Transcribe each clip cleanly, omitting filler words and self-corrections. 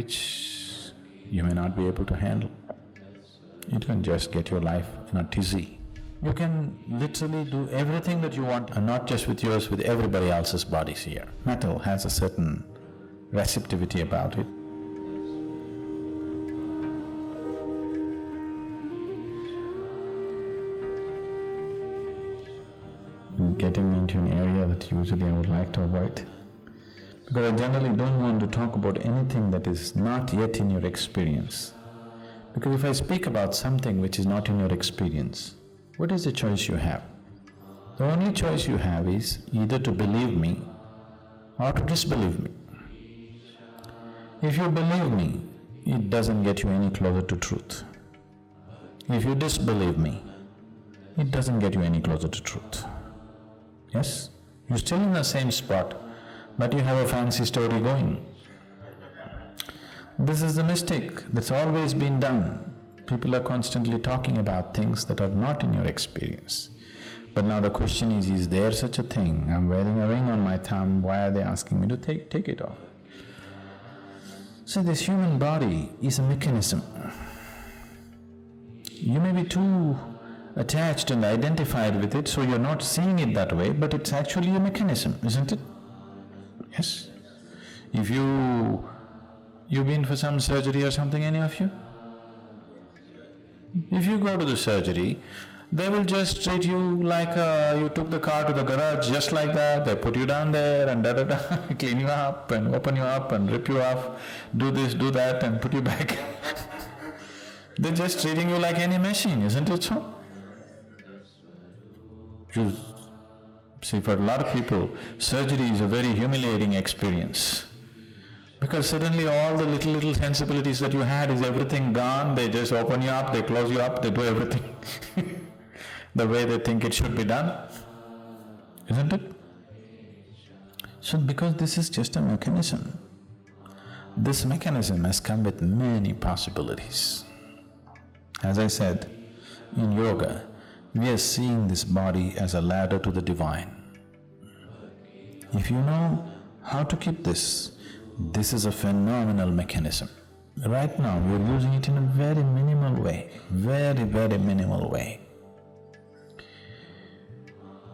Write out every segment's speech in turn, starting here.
which you may not be able to handle. You can just get your life in a tizzy. You can literally do everything that you want, and not just with yours, with everybody else's bodies here. Metal has a certain receptivity about it. Getting into an area that usually I would like to avoid, because I generally don't want to talk about anything that is not yet in your experience. Because if I speak about something which is not in your experience, what is the choice you have? The only choice you have is either to believe me or to disbelieve me. If you believe me, it doesn't get you any closer to truth. If you disbelieve me, it doesn't get you any closer to truth. Yes? You're still in the same spot, but you have a fancy story going. This is the mistake that's always been done. People are constantly talking about things that are not in your experience. But now the question is there such a thing? I'm wearing a ring on my thumb, why are they asking me to take it off? So this human body is a mechanism. You may be too attached and identified with it, so you're not seeing it that way, but it's actually a mechanism, isn't it? Yes? If you've been for some surgery or something, any of you? If you go to the surgery, they will just treat you like you took the car to the garage just like that. They put you down there and da-da-da, clean you up and open you up and rip you off, do this, do that and put you back. They're just treating you like any machine, isn't it so? See, for a lot of people, surgery is a very humiliating experience. Because suddenly all the little sensibilities that you had is everything gone, they just open you up, they close you up, they do everything the way they think it should be done, isn't it? So because this is just a mechanism, this mechanism has come with many possibilities. As I said, in yoga, we are seeing this body as a ladder to the divine. If you know how to keep this is a phenomenal mechanism. Right now, we're using it in a very minimal way, very minimal way.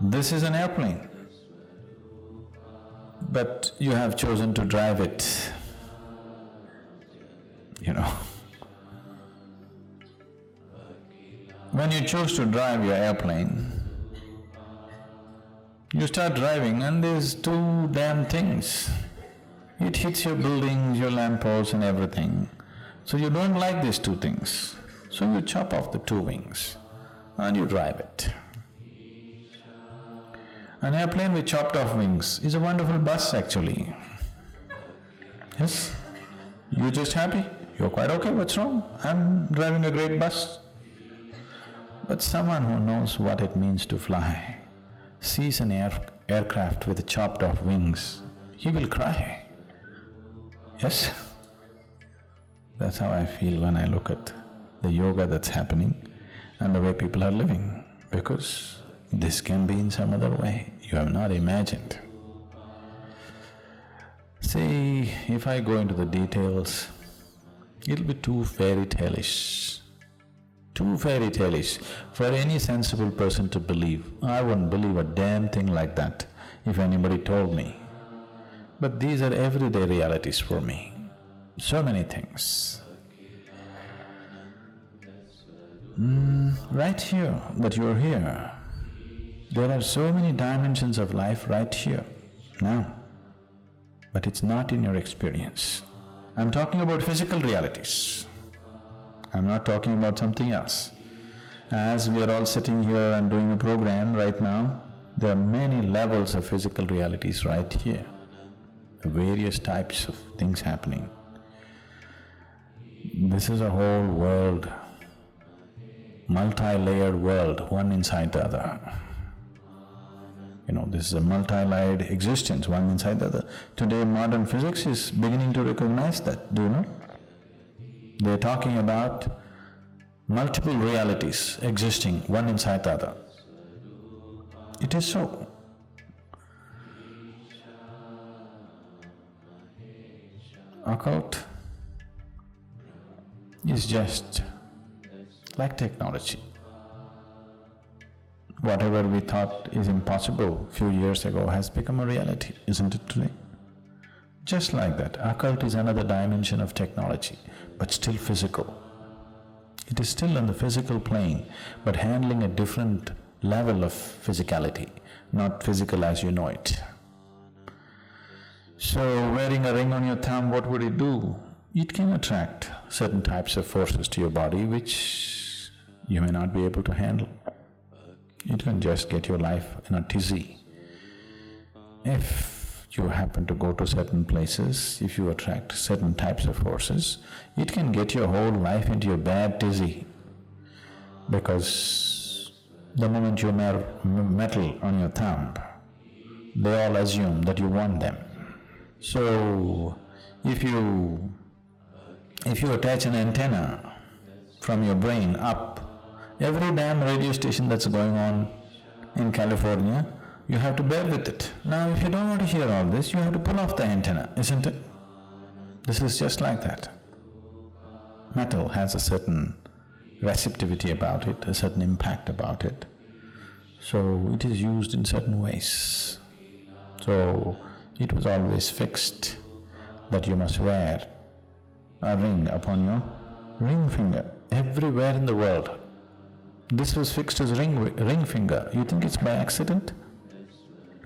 This is an airplane, but you have chosen to drive it, you know. When you choose to drive your airplane, you start driving and there's two damn things. It hits your buildings, your lampposts and everything. So you don't like these two things. So you chop off the two wings and you drive it. An airplane with chopped off wings is a wonderful bus actually. Yes? You're just happy, you're quite okay, what's wrong? I'm driving a great bus. But someone who knows what it means to fly sees an aircraft with chopped off wings, he will cry. Yes? That's how I feel when I look at the yoga that's happening and the way people are living, because this can be in some other way you have not imagined. See, if I go into the details, it'll be too fairy-tale-ish. Too fairy-tale-ish for any sensible person to believe. I wouldn't believe a damn thing like that if anybody told me. But these are everyday realities for me. So many things. Right here, that you're here, there are so many dimensions of life right here, now. But it's not in your experience. I'm talking about physical realities. I'm not talking about something else. As we are all sitting here and doing a program right now, there are many levels of physical realities right here. Various types of things happening. This is a whole world, multi-layered world, one inside the other. You know, this is a multi-layered existence, one inside the other. Today modern physics is beginning to recognize that, do you know? They're talking about multiple realities existing, one inside the other. It is so. Occult is just like technology. Whatever we thought is impossible few years ago has become a reality, isn't it today? Just like that, occult is another dimension of technology, but still physical. It is still on the physical plane, but handling a different level of physicality, not physical as you know it. So, wearing a ring on your thumb, what would it do? It can attract certain types of forces to your body which you may not be able to handle. It can just get your life in a tizzy. If you happen to go to certain places, if you attract certain types of forces, it can get your whole life into a bad tizzy, because the moment you wear metal on your thumb, they all assume that you want them. So, if you attach an antenna from your brain up, every damn radio station that's going on in California, you have to bear with it. Now, if you don't want to hear all this, you have to pull off the antenna, isn't it? This is just like that. Metal has a certain receptivity about it, a certain impact about it. So, it is used in certain ways. So, it was always fixed that you must wear a ring upon your ring finger, everywhere in the world. This was fixed as ring finger. You think it's by accident?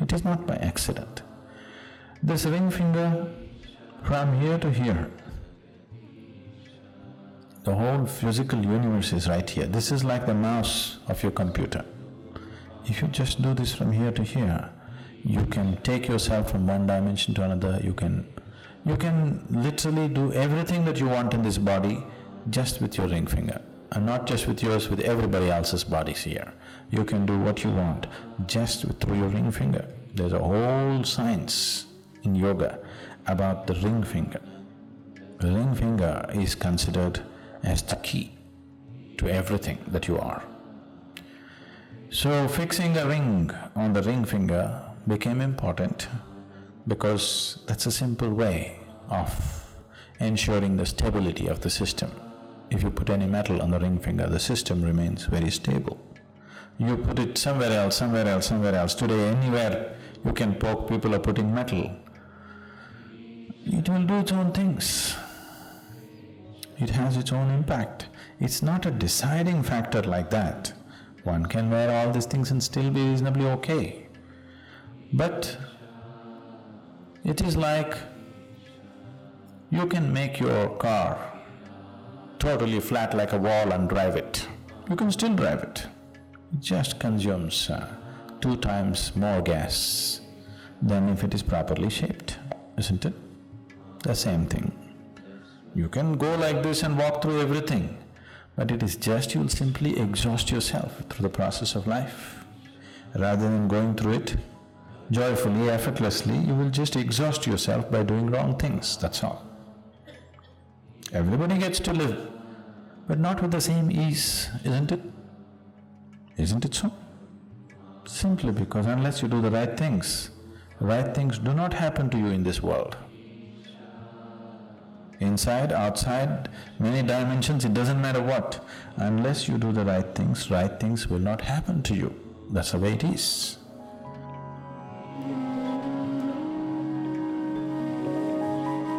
It is not by accident. This ring finger from here to here, the whole physical universe is right here. This is like the mouse of your computer. If you just do this from here to here, you can take yourself from one dimension to another. You can literally do everything that you want in this body just with your ring finger. And not just with yours, with everybody else's bodies here. You can do what you want just through your ring finger. There's a whole science in yoga about the ring finger. The ring finger is considered as the key to everything that you are. So, fixing a ring on the ring finger became important because that's a simple way of ensuring the stability of the system. If you put any metal on the ring finger, the system remains very stable. You put it somewhere else, somewhere else, somewhere else. Today, anywhere you can poke, people are putting metal. It will do its own things. It has its own impact. It's not a deciding factor like that. One can wear all these things and still be reasonably okay. But it is like you can make your car totally flat like a wall and drive it. You can still drive it. It just consumes 2 times more gas than if it is properly shaped, isn't it? The same thing. You can go like this and walk through everything, but it is just you'll simply exhaust yourself through the process of life. Rather than going through it joyfully, effortlessly, you will just exhaust yourself by doing wrong things, that's all. Everybody gets to live, but not with the same ease, isn't it? Isn't it so? Simply because unless you do the right things do not happen to you in this world. Inside, outside, many dimensions, it doesn't matter what. Unless you do the right things will not happen to you. That's the way it is.